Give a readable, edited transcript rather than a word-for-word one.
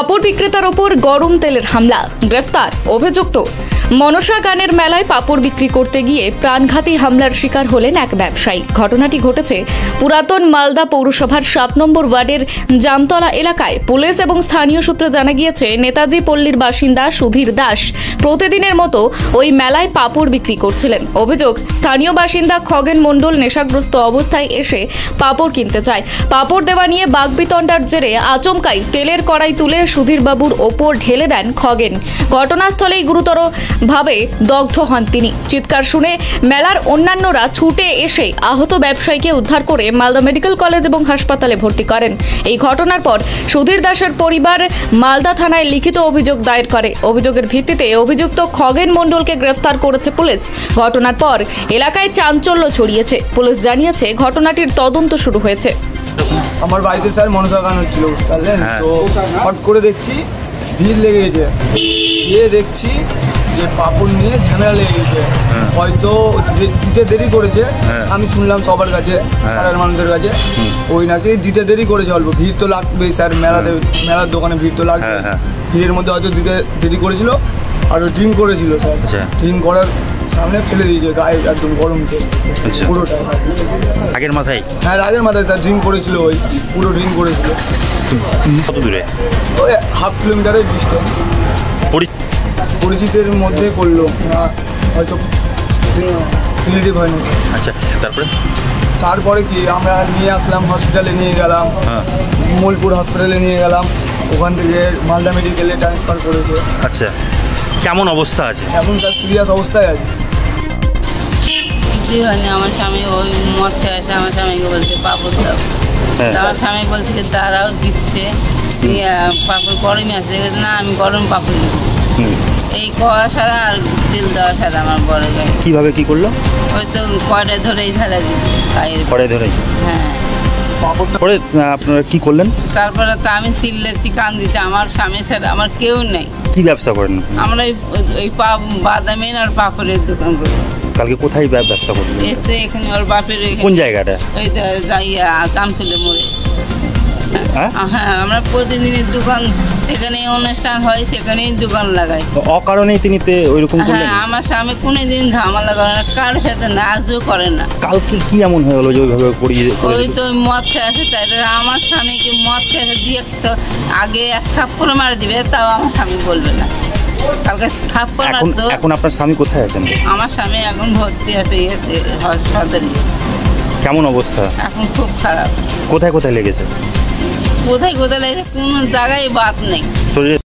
পাপড় বিক্রেতার ওপর গরম তেলের হামলা, গ্রেফতার অভিযুক্ত। মনসা গানের মেলায় পাপড় বিক্রি করতে গিয়ে প্রাণঘাতী হামলার শিকার হলেন এক ব্যবসায়ী। ঘটনাটি ঘটেছে পুরাতন মালদা পৌরসভার 7 নম্বর ওয়ার্ডের জামতলা এলাকায়। পুলিশ এবং স্থানীয় সূত্রে জানা গিয়েছে, নেতাজি পল্লীর বাসিন্দা সুধীর দাস প্রতিদিনের মতো ওই মেলায় পাপড় বিক্রি করছিলেন। অভিযোগ, স্থানীয় বাসিন্দা খগেন মণ্ডল নেশাগ্রস্ত অবস্থায় এসে পাপড় কিনতে চায়। পাপড় দেওয়া নিয়ে বাগবিতণ্ডার জেরে আচমকাই তেলের কড়াই তুলে সুধীর বাবুর ওপর ঢেলে দেন খগেন। ঘটনাস্থলেই গুরুতর ভাবে দগ্ধ হন তিনি। চিৎকার শুনে মেলার অন্যান্যরা ছুটে এসে আহত ব্যবসায়ীকে উদ্ধার করে মালদা মেডিকেল কলেজ এবং হাসপাতালে ভর্তি করেন। এই ঘটনার পর সুধীর দাসের পরিবার মালদা থানায় লিখিত অভিযোগ দায়ের করে। অভিযোগের ভিত্তিতে অভিযুক্ত খগেন মণ্ডলকে গ্রেফতার করেছে পুলিশ। ঘটনার পর এলাকায় চাঞ্চল্য ছড়িয়েছে। পুলিশ জানিয়েছে ঘটনাটির তদন্ত শুরু হয়েছে। আমার বাড়িতে স্যার মনসা গান হচ্ছিল, বুঝলেন তো, হট করে দেখছি ভিড় লেগে গেছে। গিয়ে দেখছি যে পাপড় নিয়ে ঝামেলা লেগে গেছে, হয়তো দিতে দেরি করেছে। আমি শুনলাম সবার কাছে, পাড়ার মানুষের কাছে, ওই নাকি দিতে দেরি করেছে। অল্প ভিড় তো লাগবেই স্যার, মেলার দোকানে ভিড় তো লাগবে। ভিড়ের মধ্যে হয়তো দিতে দেরি করেছিল, আর ড্রিঙ্ক করেছিল স্যার। ড্রিঙ্ক করার সামনে ফেলে দিয়েছে গায়ে একদম গরম তেল পুরোটা। আগের মাথায়? হ্যাঁ, আগের মাথায় স্যার ড্রিঙ্ক করেছিল, ওই পুরো ড্রিঙ্ক করেছিল। কত দূরে? ওই হাফ কিলোমিটারের ডিস্টেন্স। পরিচিতের মধ্যে করলো না, হয়তো রিলেটিভ হয়নি। আচ্ছা, তারপরে কি আমরা নিয়ে আসলাম, হসপিটালে নিয়ে গেলাম, মোলপুর হসপিটালে নিয়ে গেলাম, ওখান থেকে মালদা মেডিকেলে ট্রান্সফার করেছে। আচ্ছা, কেমন অবস্থা আছে এখন? তার সিরিয়াস অবস্থায় আছে। কিছুই হয়নি। আমার স্বামী ওই মদ খেয়ে আসে, আমার স্বামীকে বলছে পাপড় দাও। আমার স্বামী বলছে কি তারাও দিচ্ছে, পাপড় গরমই আছে না, আমি গরম পাপড় নেব। এই কড়া ছাড়া আর তেল দেওয়া ছাড়া আমার বড় গায়ে। কিভাবে কি করলো? ওই তো কড়াই ধরেই ঢালা দিই গায়ের। কড়াই ধরেই? হ্যাঁ। পরে আপনারা কি করলেন? তারপরে তো আমি চিল্লেছি, কান দিচ্ছি, আমার স্বামী ছাড়া আমার কেউ নেই। কি ব্যবসা করেন? আমরা এই বাদামের আর পাপড়ের দোকান করি। কালকে কোথায় ব্যবসা করলেন? এখানে ওর বাপের। কোন জায়গাটা? ওই যাইয়া জামতলা মোড়ে। হ্যাঁ, আমরা প্রতিদিনের দোকান, সেখানে অনুষ্ঠান হয়, সেখানেই দোকান লাগাই। অকারণেই তিনি ওইরকম করলেন? হ্যাঁ, আমার স্বামী কোনোদিন ঝামেলা করে না, কারোর সাথে নাচও করে না। কালকে কি এমন হয়ে গেলো যে ওইভাবে ওই তো মদ খেয়ে আসে, তাই আমার স্বামীকে মদ খেয়ে আসে দিয়ে আগে এক থাপ্পড় মারা দিবে, তাও আমার স্বামী বলবে না। কালকে থাপ্পড় মারতো। এখন আপনার স্বামী কোথায় আছেন? আমার স্বামী এখন ভর্তি আছে হাসপাতালে। কেমন অবস্থা এখন? খুব খারাপ। কোথায় কোথায় লেগেছে? কোথায় লেগেছে কোনো জায়গায় বাদ নেই।